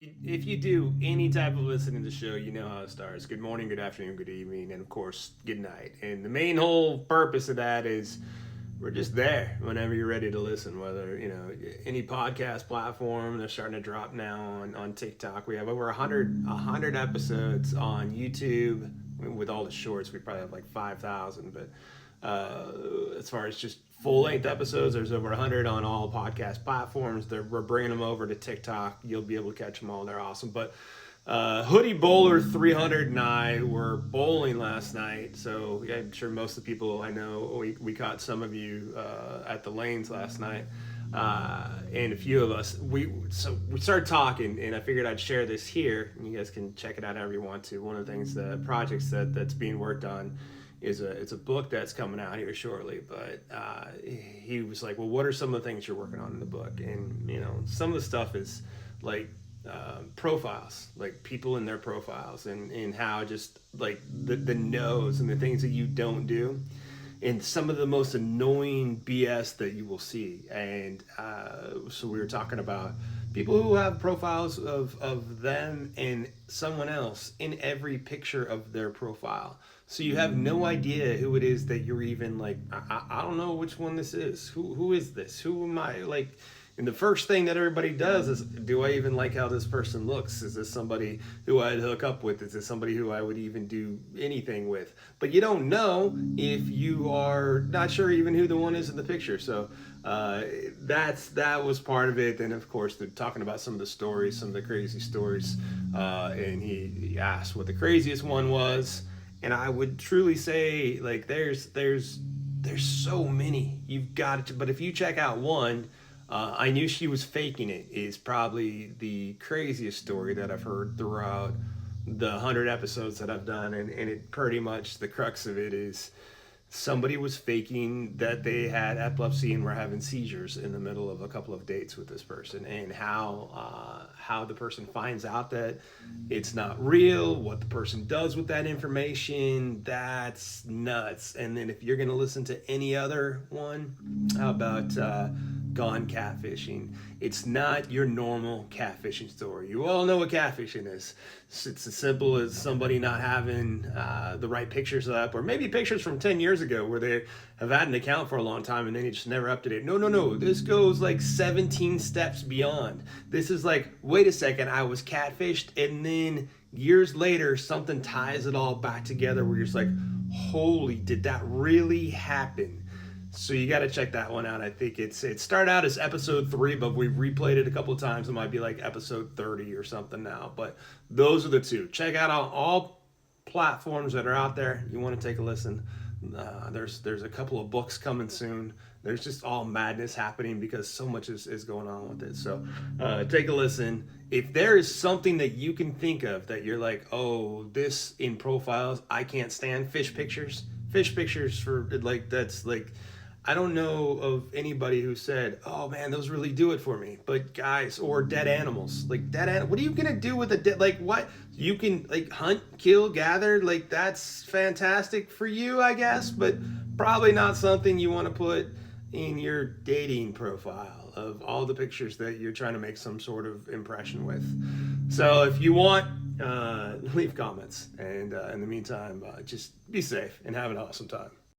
If you do any type of listening to the show, you know how it starts. Good morning, good afternoon, good evening, and of course, good night. And the main whole purpose of that is we're just there whenever you're ready to listen. Whether any podcast platform, they're starting to drop now on TikTok. We have over 100 episodes on YouTube. With all the shorts, we probably have like 5,000. But as far as just full length episodes, there's over 100 on all podcast platforms. We're bringing them over to TikTok. You'll be able to catch them all. They're awesome. But Hoodie Bowler 300 and I were bowling last night, so I'm sure most of the people I know, we caught some of you at the lanes last night, and a few of us. We started talking, and I figured I'd share this here, and you guys can check it out however you want to. One of the things, the projects that's being worked on is it's a book that's coming out here shortly. But he was like, "Well, what are some of the things you're working on in the book?" And some of the stuff is like profiles, like people in their profiles, and how just like the no's and the things that you don't do, and some of the most annoying BS that you will see. And so we were talking about people who have profiles of them and someone else in every picture of their profile. So you have no idea who it is that you're even like, I don't know which one this is. Who is this? Who am I? Like, and the first thing that everybody does is, do I even like how this person looks? Is this somebody who I'd hook up with? Is this somebody who I would even do anything with? But you don't know if you are not sure even who the one is in the picture. So that was part of it. And of course, they're talking about some of the stories, some of the crazy stories. And he asked what the craziest one was. And I would truly say, like, there's so many. You've got to, but if you check out one, I knew she was faking it is probably the craziest story that I've heard throughout the 100 episodes that I've done. And it pretty much, the crux of it is somebody was faking that they had epilepsy and were having seizures in the middle of a couple of dates with this person, and how the person finds out that it's not real, what the person does with that information. That's nuts. And then if you're going to listen to any other one, how about Gone Catfishing? It's not your normal catfishing story. You all know what catfishing is. It's as simple as somebody not having the right pictures up, or maybe pictures from 10 years ago where they have had an account for a long time and then you just never updated. No. This goes like 17 steps beyond. This is like, wait a second, I was catfished, and then years later something ties it all back together where you're just like, holy, did that really happen? So you got to check that one out. I think it started out as episode 3, but we've replayed it a couple of times. It might be like episode 30 or something now. But those are the two. Check out all platforms that are out there. You want to take a listen. There's a couple of books coming soon. There's just all madness happening because so much is going on with it. So take a listen. If there is something that you can think of that you're like, oh, this in profiles, I can't stand fish pictures. Fish pictures for like, that's like, I don't know of anybody who said, oh man, those really do it for me. But guys, or dead animals, like dead animal. What are you going to do with a dead, like what? You can like hunt, kill, gather. Like that's fantastic for you, I guess, but probably not something you want to put in your dating profile of all the pictures that you're trying to make some sort of impression with. So if you want, leave comments. And in the meantime, just be safe and have an awesome time.